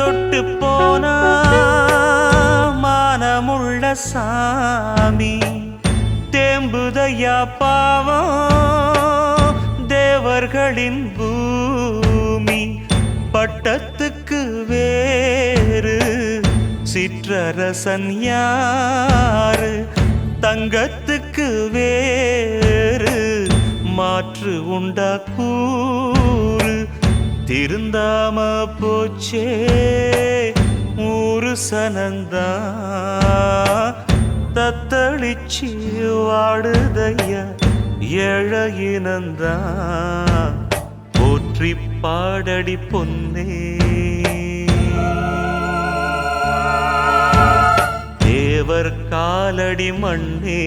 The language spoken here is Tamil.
தொட்டு போனா மானமுள்ள சாமி தேம்புதையா பாவம் தேவர்களின் பூமி பட்டத்துக்கு வேறு சிற்றரசன் யாரு தங்கத்துக்கு வேறு மாற்று உண்டா கூறு திருந்தாம போச்சே ஊரு சனந்தா தத்தளிச்சு வாடுதையா ஏழையினந்தா போற்றி பாடடி பொன்னே தேவர் காலடி மண்ணே